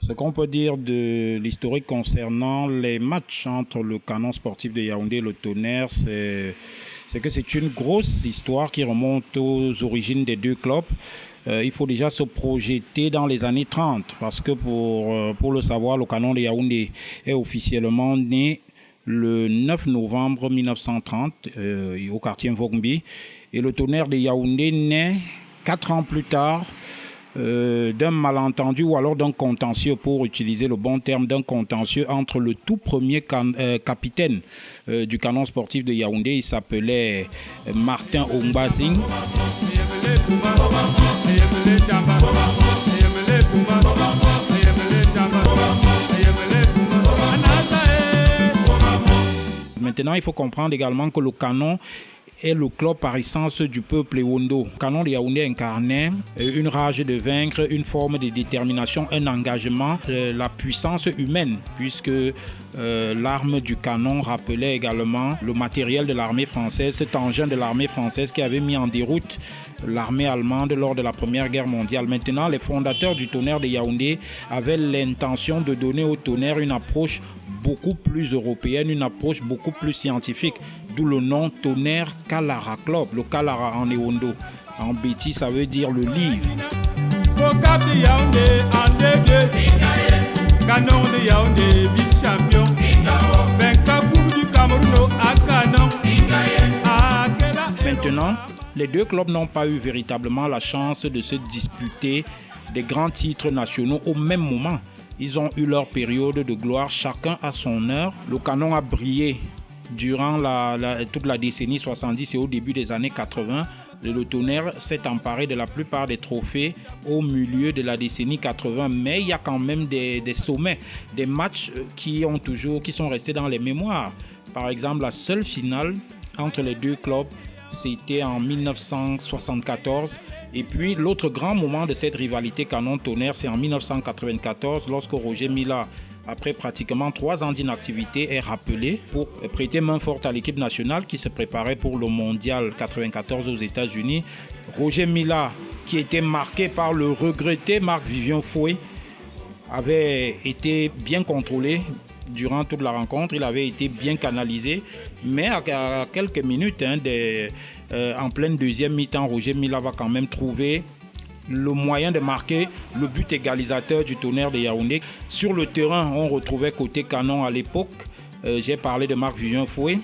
Ce qu'on peut dire de l'historique concernant les matchs entre le Canon sportif de Yaoundé et le Tonnerre, c'est que c'est une grosse histoire qui remonte aux origines des deux clubs. Il faut déjà se projeter dans les années 30 parce que pour le savoir, le Canon de Yaoundé est officiellement né le 9 novembre 1930 au quartier Mvogmbi et le Tonnerre de Yaoundé naît 4 ans plus tard d'un malentendu ou alors d'un contentieux, pour utiliser le bon terme, d'un contentieux entre le tout premier capitaine du Canon sportif de Yaoundé. Il s'appelait Martin Ombazing. Maintenant, il faut comprendre également que le Canon est le club par essence du peuple Ewondo. Le Canon de Yaoundé incarnait une rage de vaincre, une forme de détermination, un engagement, la puissance humaine, puisque l'arme du canon rappelait également le matériel de l'armée française, cet engin de l'armée française qui avait mis en déroute l'armée allemande lors de la Première Guerre mondiale. Maintenant, les fondateurs du Tonnerre de Yaoundé avaient l'intention de donner au Tonnerre une approche beaucoup plus européenne, une approche beaucoup plus scientifique, d'où le nom Tonnerre Kalara Club, le Kalara en Ewondo. En béti, ça veut dire le livre. Canon de Yaoundé, vice-champion. Maintenant, les deux clubs n'ont pas eu véritablement la chance de se disputer des grands titres nationaux au même moment. Ils ont eu leur période de gloire, chacun à son heure. Le Canon a brillé durant toute la décennie 70 et au début des années 80. Le Tonnerre s'est emparé de la plupart des trophées au milieu de la décennie 80. Mais il y a quand même des sommets, des matchs qui sont restés dans les mémoires. Par exemple, la seule finale entre les deux clubs, c'était en 1974. Et puis, l'autre grand moment de cette rivalité Canon-Tonnerre, c'est en 1994, lorsque Roger Mila, après pratiquement 3 ans d'inactivité, est rappelé pour prêter main forte à l'équipe nationale qui se préparait pour le mondial 94 aux États-Unis. Roger Mila, qui était marqué par le regretté Marc-Vivien Fouet, avait été bien contrôlé durant toute la rencontre. Il avait été bien canalisé, mais à quelques minutes en pleine deuxième mi-temps, Roger Mila va quand même trouver le moyen de marquer le but égalisateur du Tonnerre de Yaoundé. Sur le terrain, on retrouvait côté Canon à l'époque, j'ai parlé de Marc-Vivien Fouet.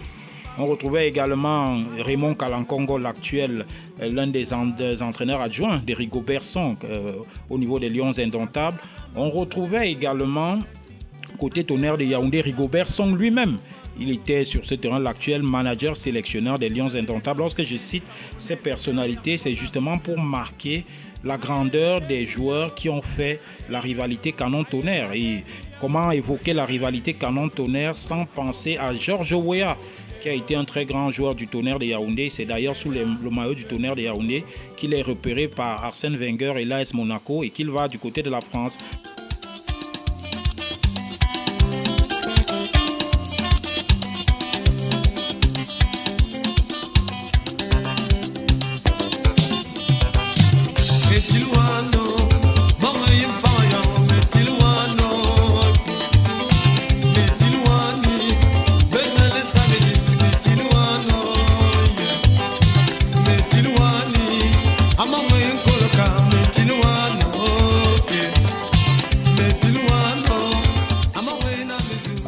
On retrouvait également Raymond Kalankongo, l'actuel, l'un des entraîneurs adjoints de Rigobert Song au niveau des Lions Indomptables. On retrouvait également côté Tonnerre de Yaoundé, Rigobert Song lui-même. Il était sur ce terrain l'actuel manager sélectionneur des Lions Indomptables. Lorsque je cite ces personnalités, c'est justement pour marquer la grandeur des joueurs qui ont fait la rivalité Canon-Tonnerre. Et comment évoquer la rivalité Canon-Tonnerre sans penser à Georges Weah, qui a été un très grand joueur du Tonnerre de Yaoundé. C'est d'ailleurs sous le maillot du Tonnerre de Yaoundé qu'il est repéré par Arsène Wenger et l'AS Monaco et qu'il va du côté de la France.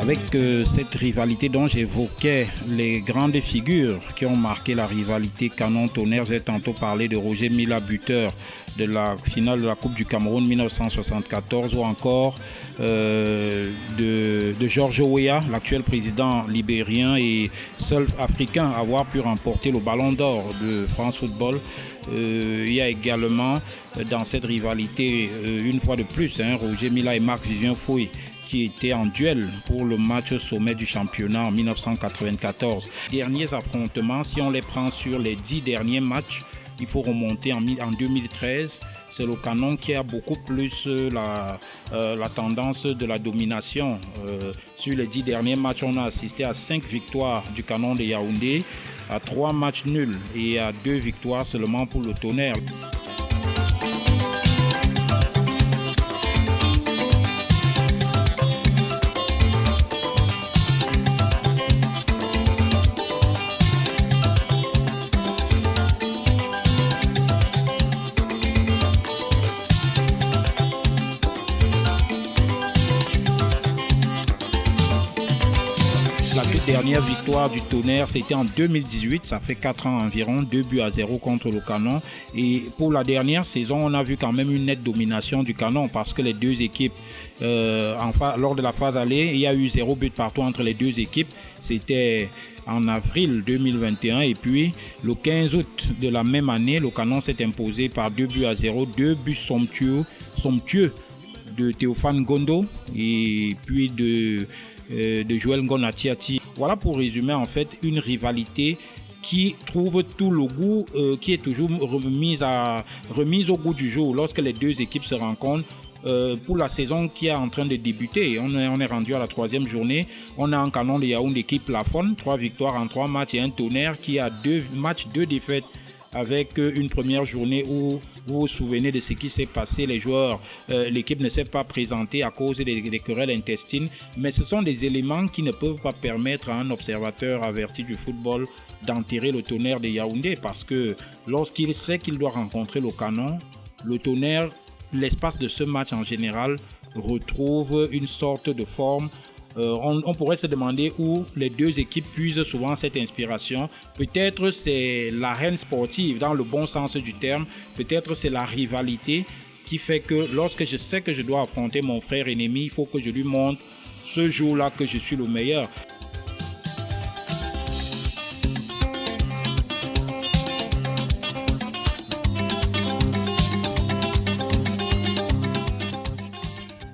Avec cette rivalité dont j'évoquais les grandes figures qui ont marqué la rivalité Canon-Tonnerre, j'ai tantôt parlé de Roger Mila, buteur de la finale de la Coupe du Cameroun 1974, ou encore de Georges Weah, l'actuel président libérien et seul africain à avoir pu remporter le Ballon d'Or de France Football. Il y a également dans cette rivalité, une fois de plus, Roger Mila et Marc-Vivien Fouet, qui étaient en duel pour le match au sommet du championnat en 1994. Derniers affrontements, si on les prend sur les 10 derniers matchs, il faut remonter en 2013. C'est le Canon qui a beaucoup plus la tendance de la domination. Sur les 10 derniers matchs, on a assisté à 5 victoires du Canon de Yaoundé, à 3 matchs nuls et à 2 victoires seulement pour le Tonnerre. La toute dernière victoire du Tonnerre, c'était en 2018, ça fait 4 ans environ, 2-0 contre le Canon. Et pour la dernière saison, on a vu quand même une nette domination du Canon parce que les deux équipes, lors de la phase aller, il y a eu 0 but partout entre les deux équipes. C'était en avril 2021 et puis le 15 août de la même année, le Canon s'est imposé par 2-0, 2 buts somptueux de Théophane Gondo et puis de Joël Ngonatiati. Voilà pour résumer en fait une rivalité qui trouve tout le goût, qui est toujours remise au goût du jour lorsque les deux équipes se rencontrent. Pour la saison qui est en train de débuter, on est rendu à la 3e journée. On a un Canon de Yaoundé qui plafonne, 3 victoires en 3 matchs et un Tonnerre qui a 2 matchs, 2 défaites avec une première journée où vous vous souvenez de ce qui s'est passé. Les joueurs, l'équipe ne s'est pas présentée à cause des querelles intestines, mais ce sont des éléments qui ne peuvent pas permettre à un observateur averti du football d'enterrer le Tonnerre de Yaoundé, parce que lorsqu'il sait qu'il doit rencontrer le Canon, le Tonnerre, l'espace de ce match en général, retrouve une sorte de forme. On pourrait se demander où les deux équipes puisent souvent cette inspiration. Peut-être c'est l'arène sportive dans le bon sens du terme, peut-être c'est la rivalité qui fait que lorsque je sais que je dois affronter mon frère ennemi, il faut que je lui montre ce jour-là que je suis le meilleur.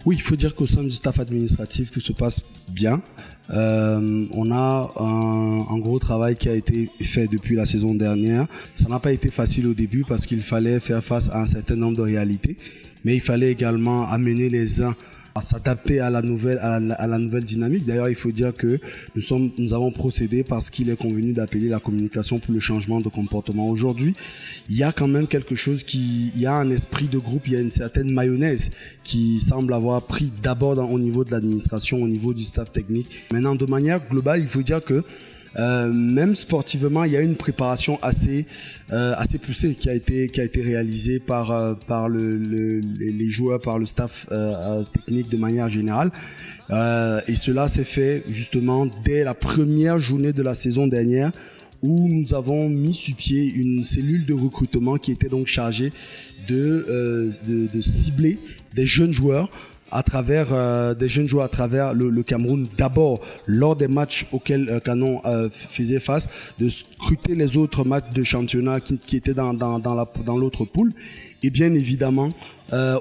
Oui, il faut dire qu'au sein du staff administratif, tout se passe bien. On a un gros travail qui a été fait depuis la saison dernière. Ça n'a pas été facile au début parce qu'il fallait faire face à un certain nombre de réalités, mais il fallait également amener les uns à s'adapter à la nouvelle dynamique. D'ailleurs, il faut dire que nous avons procédé parce qu'il est convenu d'appeler la communication pour le changement de comportement. Aujourd'hui, il y a quand même quelque chose il y a un esprit de groupe, il y a une certaine mayonnaise qui semble avoir pris d'abord au niveau de l'administration, au niveau du staff technique. Maintenant, de manière globale, il faut dire que même sportivement, il y a une préparation assez poussée qui a été réalisée par les joueurs, par le staff technique de manière générale. Et cela s'est fait justement dès la première journée de la saison dernière, où nous avons mis sur pied une cellule de recrutement qui était donc chargée de cibler des jeunes joueurs à travers le Cameroun, d'abord lors des matchs auxquels Canon faisait face, de scruter les autres matchs de championnat qui étaient dans l'autre poule, et bien évidemment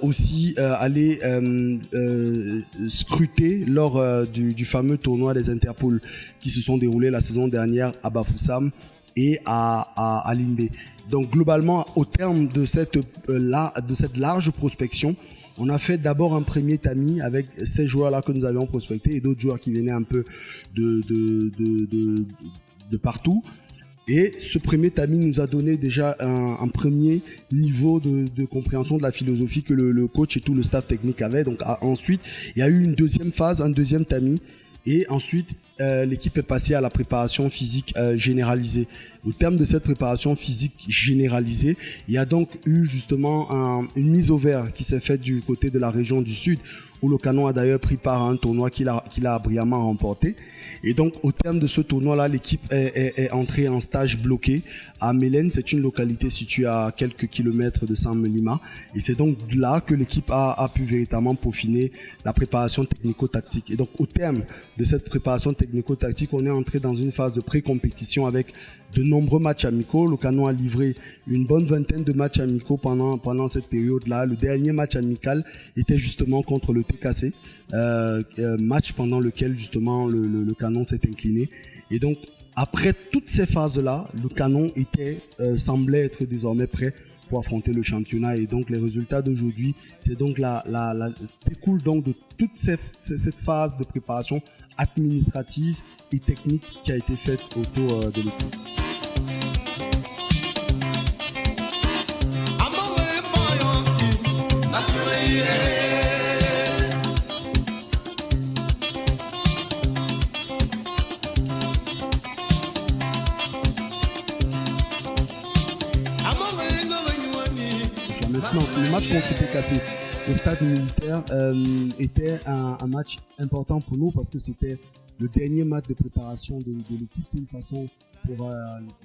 aussi aller scruter lors du fameux tournoi des Interpools qui se sont déroulés la saison dernière à Bafoussam et à Limbé. Donc globalement, au terme de cette large prospection, on a fait d'abord un premier tamis avec ces joueurs-là que nous avions prospectés et d'autres joueurs qui venaient un peu de partout. Et ce premier tamis nous a donné déjà un premier niveau de compréhension de la philosophie que le coach et tout le staff technique avait. Donc ensuite, il y a eu une deuxième phase, un deuxième tamis. Et ensuite, l'équipe est passée à la préparation physique généralisée. Au terme de cette préparation physique généralisée, il y a donc eu justement une mise au vert qui s'est faite du côté de la région du Sud, où le Canon a d'ailleurs pris part à un tournoi qu'il a brillamment remporté. Et donc, au terme de ce tournoi-là, l'équipe est entrée en stage bloqué à Mélène. C'est une localité située à quelques kilomètres de Saint-Melima. Et c'est donc là que l'équipe a pu véritablement peaufiner la préparation technico-tactique. Et donc, au terme de cette préparation technico-tactique, on est entré dans une phase de pré-compétition avec de nombreux matchs amicaux. Le Canon a livré une bonne vingtaine de matchs amicaux pendant cette période-là. Le dernier match amical était justement contre le TKC, match pendant lequel justement le Canon s'est incliné. Et donc, après toutes ces phases-là, le Canon semblait être désormais prêt pour affronter le championnat. Et donc, les résultats d'aujourd'hui, c'est donc découle donc de toute cette phase de préparation administrative et technique qui a été faite autour de l'équipe. Maintenant, le match contre TKC au stade militaire était un match important pour nous parce que c'était le dernier match de préparation de l'équipe. C'est une façon pour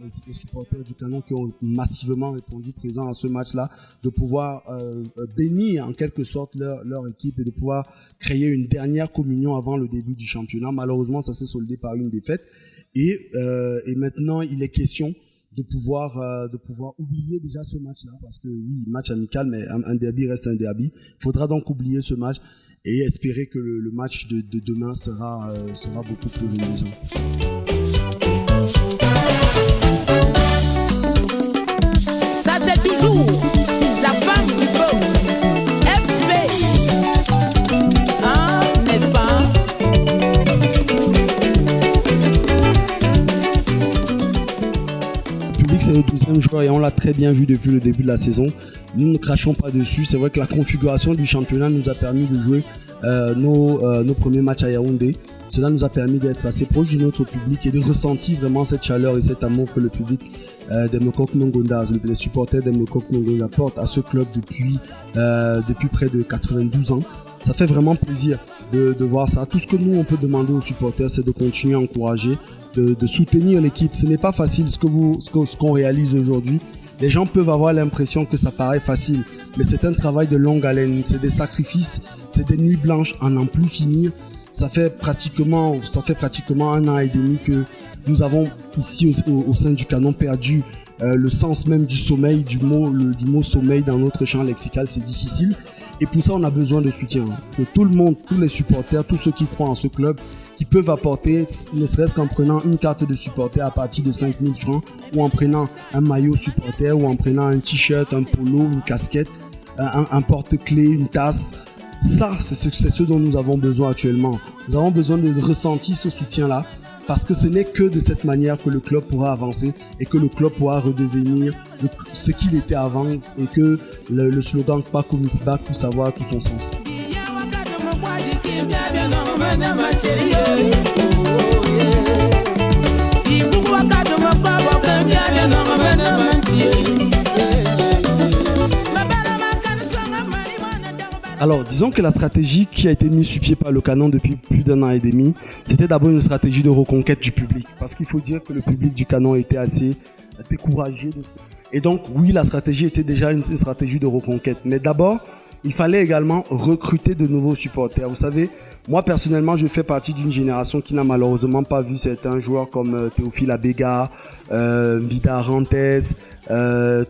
les supporters du Canon qui ont massivement répondu présents à ce match-là de pouvoir bénir en quelque sorte leur équipe et de pouvoir créer une dernière communion avant le début du championnat. Malheureusement, ça s'est soldé par une défaite et maintenant il est question de pouvoir oublier déjà ce match-là, parce que oui, match amical, mais un derby reste un derby. Il faudra donc oublier ce match et espérer que le match de demain sera beaucoup plus réjouissant. Ça c'est toujours la femme du peuple. FP, hein, n'est-ce pas? C'est le 12e joueur et on l'a très bien vu depuis le début de la saison. Nous ne crachons pas dessus. C'est vrai que la configuration du championnat nous a permis de jouer nos premiers matchs à Yaoundé. Cela nous a permis d'être assez proche de notre public et de ressentir vraiment cette chaleur et cet amour que le public des Mokok Nongonda, les supporters des Mokok Nongonda portent à ce club depuis près de 92 ans. Ça fait vraiment plaisir de voir ça. Tout ce que nous on peut demander aux supporters, c'est de continuer à encourager, de soutenir l'équipe. Ce n'est pas facile ce qu'on réalise aujourd'hui. Les gens peuvent avoir l'impression que ça paraît facile, mais c'est un travail de longue haleine. C'est des sacrifices, c'est des nuits blanches à n'en plus finir. Ça fait pratiquement 1 an et demi que nous avons ici au sein du Canon perdu le sens même du sommeil, du mot sommeil dans notre champ lexical. C'est difficile. Et pour ça, on a besoin de soutien. Que tout le monde, tous les supporters, tous ceux qui croient en ce club, qui peuvent apporter, ne serait-ce qu'en prenant une carte de supporter à partir de 5 000 francs, ou en prenant un maillot supporter, ou en prenant un t-shirt, un polo, une casquette, un porte-clés, une tasse. Ça, c'est ce dont nous avons besoin actuellement. Nous avons besoin de ressentir ce soutien-là, parce que ce n'est que de cette manière que le club pourra avancer et que le club pourra redevenir ce qu'il était avant et que le slogan « Pas comme Isbak » puisse avoir tout son sens. Alors, disons que la stratégie qui a été mise sur pied par le Canon depuis plus d'1 an et demi, c'était d'abord une stratégie de reconquête du public. Parce qu'il faut dire que le public du Canon était assez découragé de ça. Et donc, oui, la stratégie était déjà une stratégie de reconquête. Mais d'abord, il fallait également recruter de nouveaux supporters. Vous savez, moi personnellement, je fais partie d'une génération qui n'a malheureusement pas vu certains joueurs comme Théophile Abega, Mbida Arantes,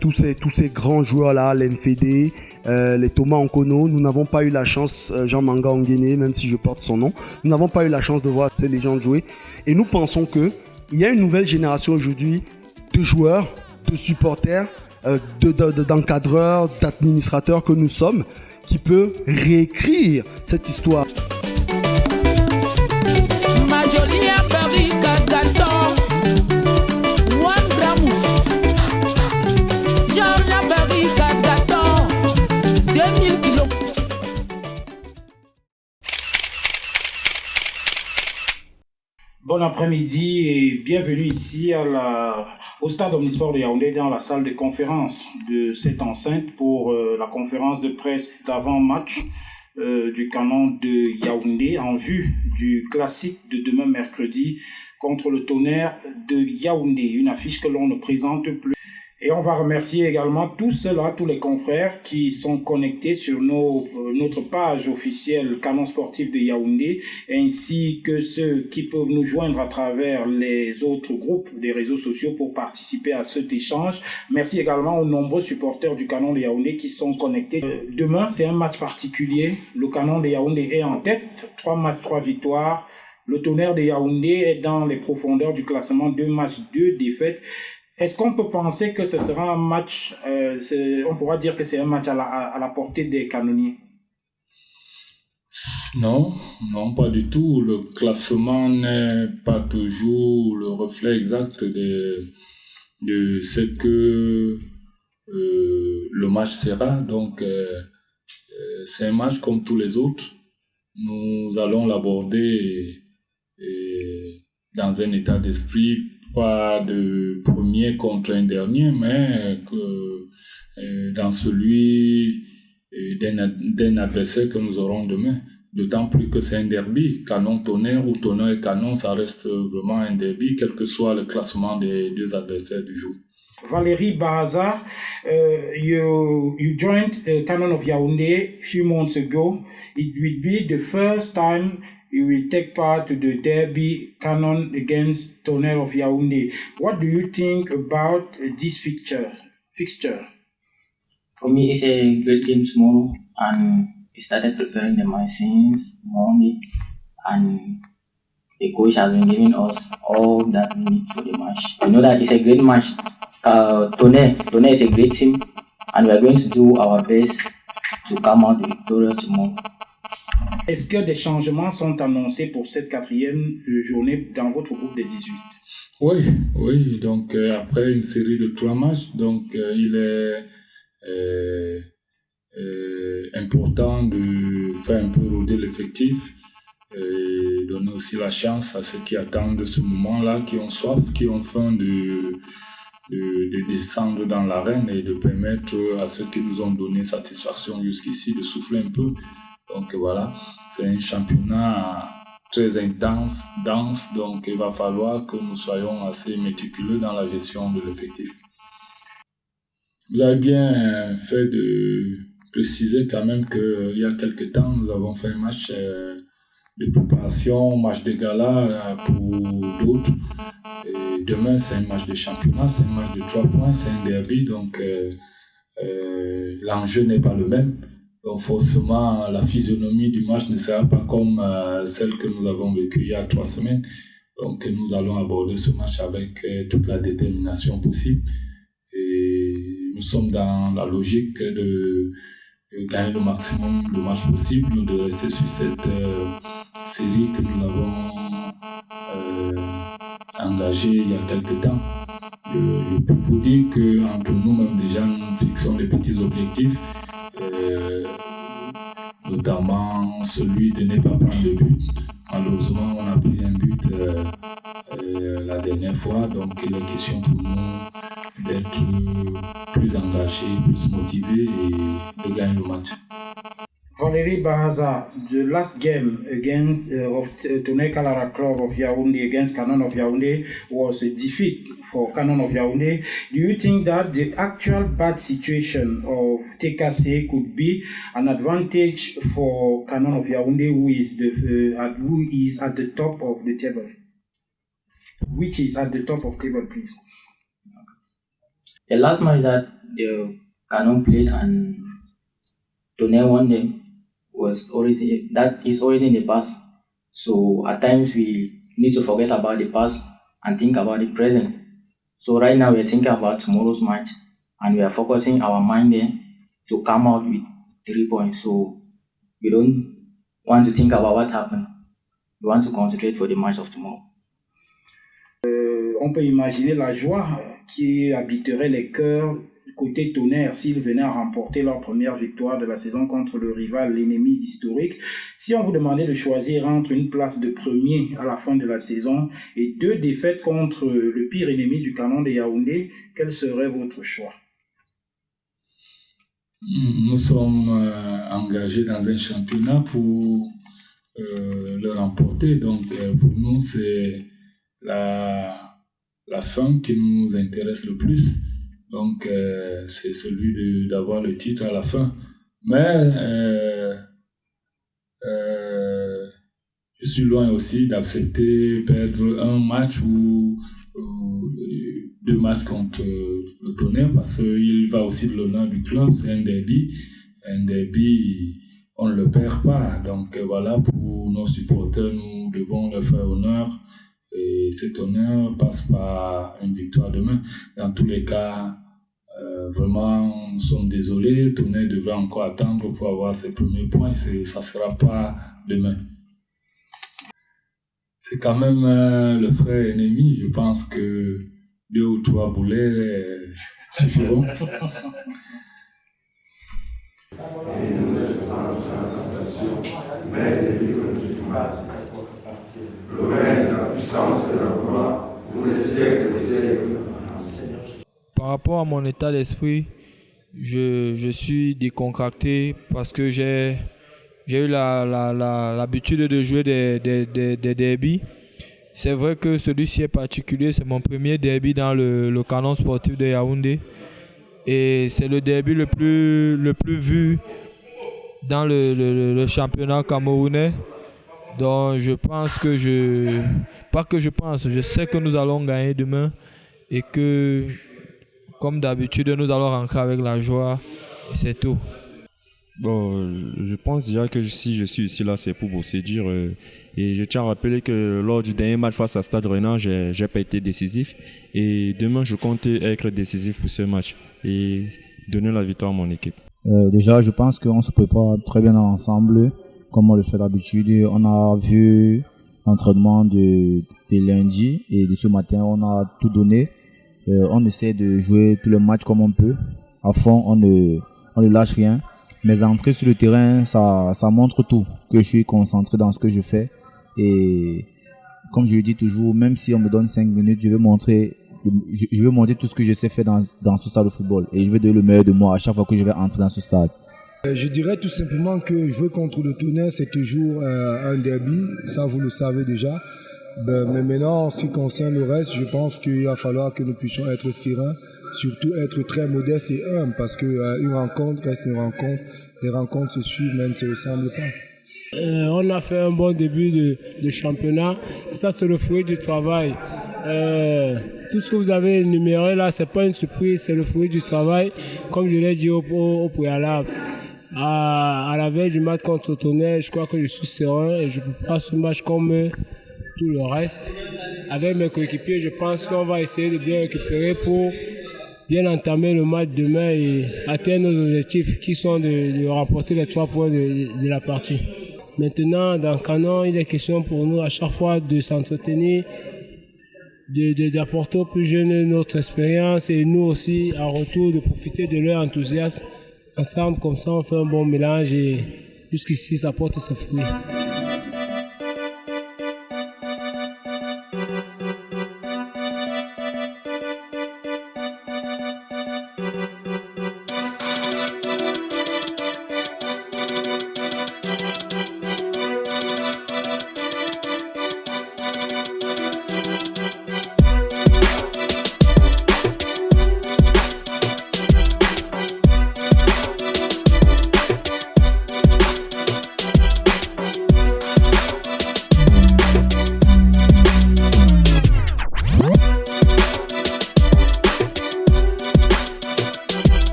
tous ces grands joueurs-là, l'Enfede, les Thomas Onkono. Nous n'avons pas eu la chance, Jean Manga Onguene, même si je porte son nom, nous n'avons pas eu la chance de voir ces légendes jouer. Et nous pensons qu'il y a une nouvelle génération aujourd'hui de joueurs, de supporters, d'encadreurs, d'administrateurs que nous sommes, qui peut réécrire cette histoire. Bon après-midi et bienvenue ici au stade Omnisport de Yaoundé dans la salle de conférence de cette enceinte pour la conférence de presse d'avant-match du Canon de Yaoundé en vue du classique de demain mercredi contre le Tonnerre de Yaoundé, une affiche que l'on ne présente plus. Et on va remercier également tous les confrères qui sont connectés sur notre page officielle Canon Sportif de Yaoundé, ainsi que ceux qui peuvent nous joindre à travers les autres groupes des réseaux sociaux pour participer à cet échange. Merci également aux nombreux supporters du Canon de Yaoundé qui sont connectés. Demain, c'est un match particulier. Le Canon de Yaoundé est en tête, 3 matchs, 3 victoires. Le Tonnerre de Yaoundé est dans les profondeurs du classement, 2 matchs, 2 défaites. Est-ce qu'on peut penser que ce sera un match, on pourra dire que c'est un match à la portée des canonniers? Non, pas du tout. Le classement n'est pas toujours le reflet exact de ce que le match sera. Donc, c'est un match comme tous les autres. Nous allons l'aborder dans un état d'esprit pas de premier contre un dernier, mais dans celui d'un adversaire que nous aurons demain. D'autant plus que c'est un derby, Canon-Tonnerre ou Tonnerre et Canon, ça reste vraiment un derby, quel que soit le classement des deux adversaires du jour. Valérie Baza, you joined Canon of Yaoundé a few months ago. It will be the first time you will take part to the derby Canon against Tonnerre of Yaoundé. What do you think about this fixture? For me, it's a great game tomorrow, and we started preparing the match since Monday, and the coach has been giving us all that we need for the match. We know that it's a great match. Tonnerre is a great team, and we are going to do our best to come out victorious tomorrow. Est-ce que des changements sont annoncés pour cette 4e journée dans votre groupe de 18? Oui. Donc, après une série de 3 matchs, donc il est important de faire un peu rôder l'effectif et donner aussi la chance à ceux qui attendent ce moment-là, qui ont soif, qui ont faim de descendre dans l'arène et de permettre à ceux qui nous ont donné satisfaction jusqu'ici de souffler un peu. Donc voilà, c'est un championnat très intense, dense, donc il va falloir que nous soyons assez méticuleux dans la gestion de l'effectif. Vous avez bien fait de préciser quand même qu'il y a quelques temps, nous avons fait un match de préparation, match de gala pour d'autres. Et demain, c'est un match de championnat, c'est un match de 3 points, c'est un derby, donc l'enjeu n'est pas le même. Donc forcément, la physionomie du match ne sera pas comme celle que nous avons vécue il y a 3 semaines. Donc nous allons aborder ce match avec toute la détermination possible. Et nous sommes dans la logique de gagner le maximum de matchs possible, de rester sur cette série que nous avons engagée il y a quelques temps. Je peux vous dire qu'entre nous-mêmes déjà, nous fixons des petits objectifs, notamment celui de ne pas prendre de but. Malheureusement, on a pris un but la dernière fois, donc il est question pour nous d'être plus engagés, plus motivés et de gagner le match. Valérie Bahaza, the last game against of Tonnerre Kalara Club of Yaoundé against Canon of Yaoundé was a defeat for Canon of Yaoundé. Do you think that the actual bad situation of TKC could be an advantage for Canon of Yaoundé, who is at the top of the table? Which is at the top of the table, please? The last match that the Canon played and Tonnerre won them is already in the past. So at times we need to forget about the past and think about the present. So right now we are thinking about tomorrow's match and we are focusing our mind there to come out with 3 points. So we don't want to think about what happened. We want to concentrate for the match of tomorrow. On peut imaginer la joie qui habiterait les cœurs côté Tonnerre s'ils venaient à remporter leur première victoire de la saison contre le rival, l'ennemi historique. Si on vous demandait de choisir entre une place de premier à la fin de la saison et 2 défaites contre le pire ennemi du Canon de Yaoundé, quel serait votre choix? Nous sommes engagés dans un championnat pour le remporter. Donc pour nous, c'est la fin qui nous intéresse le plus. Donc, c'est celui d'avoir le titre à la fin. Mais je suis loin aussi d'accepter perdre un match ou 2 matchs contre le Tonnerre parce qu'il va aussi de l'honneur du club. C'est un derby. Un derby, on ne le perd pas. Donc, voilà, pour nos supporters, nous devons leur faire honneur. Et cet honneur passe par une victoire demain. Dans tous les cas, vraiment, nous sommes désolés. Tonnerre devra encore attendre pour avoir ses premiers points. Ça ne sera pas demain. C'est quand même le frère ennemi. Je pense que 2 ou 3 boulets suffiront. Le règne, la puissance et la gloire pour les siècles des siècles. Par rapport à mon état d'esprit, je suis décontracté parce que j'ai j'ai eu l'habitude de jouer des derbies. C'est vrai que celui-ci est particulier, c'est mon premier derby dans le canon sportif de Yaoundé. Et c'est le derby le plus vu dans le championnat camerounais. Donc je pense je sais que nous allons gagner demain et que, comme d'habitude, nous allons rentrer avec la joie et c'est tout. Bon, je pense déjà que si je suis ici là, c'est pour bosser dur. Et je tiens à rappeler que lors du dernier match face à Stade Rennais, j'ai pas été décisif. Et demain, je compte être décisif pour ce match et donner la victoire à mon équipe. Déjà, je pense qu'on se prépare très bien ensemble, comme on le fait d'habitude. On a vu l'entraînement de lundi et de ce matin, on a tout donné. On essaie de jouer tous les matchs comme on peut. À fond, on ne lâche rien. Mes entrées sur le terrain, ça montre tout, que je suis concentré dans ce que je fais. Et comme je le dis toujours, même si on me donne 5 minutes, je vais montrer tout ce que je sais faire dans ce stade de football. Et je vais donner le meilleur de moi à chaque fois que je vais entrer dans ce stade. Je dirais tout simplement que jouer contre le Tonnerre, c'est toujours un derby. Ça, vous le savez déjà. Mais maintenant, en ce qui concerne le reste, je pense qu'il va falloir que nous puissions être sereins, surtout être très modestes et humbles, parce qu'une rencontre reste une rencontre. Les rencontres se suivent, même si elles ne se ressemblent pas. On a fait un bon début de championnat. Ça, c'est le fruit du travail. Tout ce que vous avez énuméré là, c'est pas une surprise, c'est le fruit du travail. Comme je l'ai dit au préalable. À la veille du match contre Tonnerre, je crois que je suis serein et je prépare ce match comme tout le reste. Avec mes coéquipiers, je pense qu'on va essayer de bien récupérer pour bien entamer le match demain et atteindre nos objectifs qui sont de remporter les 3 points de la partie. Maintenant, dans le canon, il est question pour nous à chaque fois de s'entretenir, d'apporter aux plus jeunes notre expérience et nous aussi, en retour, de profiter de leur enthousiasme. Ensemble, comme ça, on fait un bon mélange et jusqu'ici, ça porte ses fruits.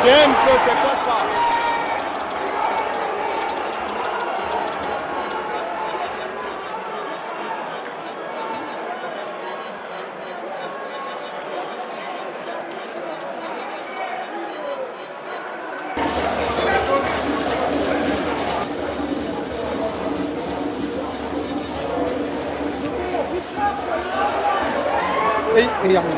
James, c'est pas ça. Et il n'y a pas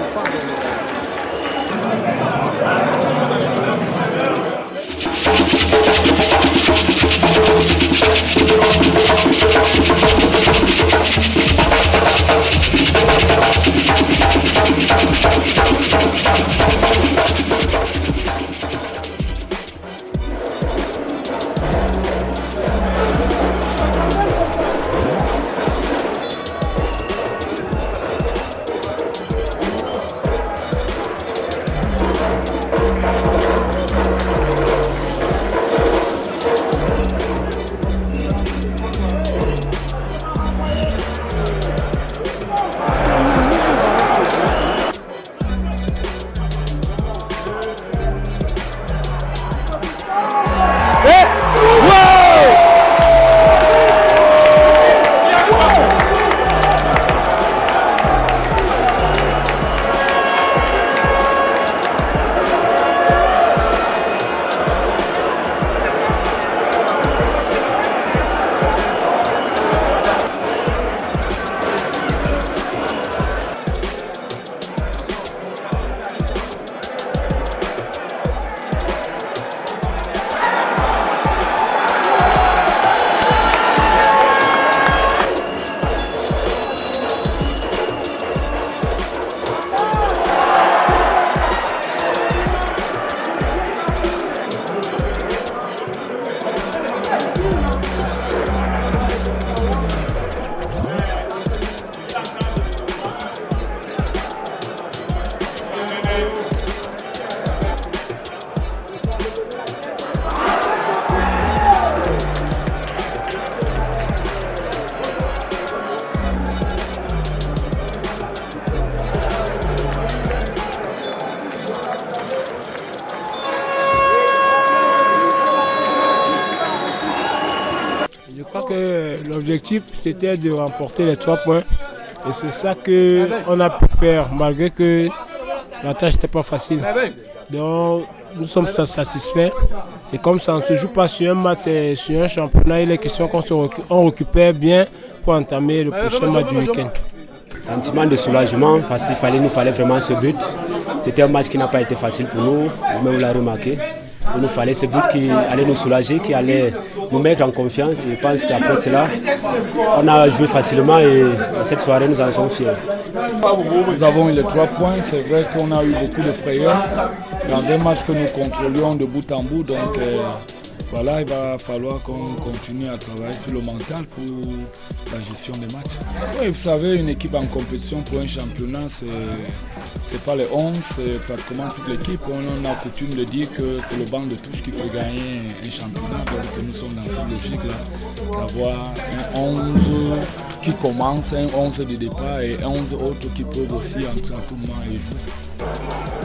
L'objectif, c'était de remporter les 3 points. Et c'est ça qu'on a pu faire, malgré que la tâche n'était pas facile. Donc, nous sommes satisfaits. Et comme ça ne se joue pas sur un match, c'est sur un championnat, il est question qu'on récupère bien pour entamer le prochain match du week-end. Sentiment de soulagement, parce qu'il nous fallait vraiment ce but. C'était un match qui n'a pas été facile pour nous, vous-même l'avez remarqué. Il nous fallait ce but qui allait nous soulager, qui allait nous mettre en confiance. Et je pense qu'après cela, on a joué facilement et cette soirée, nous en sommes fiers. Nous avons eu les 3 points. C'est vrai qu'on a eu beaucoup de frayeur dans un match que nous contrôlions de bout en bout. Donc voilà, il va falloir qu'on continue à travailler sur le mental pour la gestion des matchs. Oui, vous savez, une équipe en compétition pour un championnat, c'est pas les 11, c'est pratiquement toute l'équipe. On a coutume de dire que c'est le banc de touche qui fait gagner un championnat. Donc nous sommes dans cette logique-là, d'avoir un 11 qui commence, un 11 de départ et 11 autres qui peuvent aussi entrer à tout moment et jouer.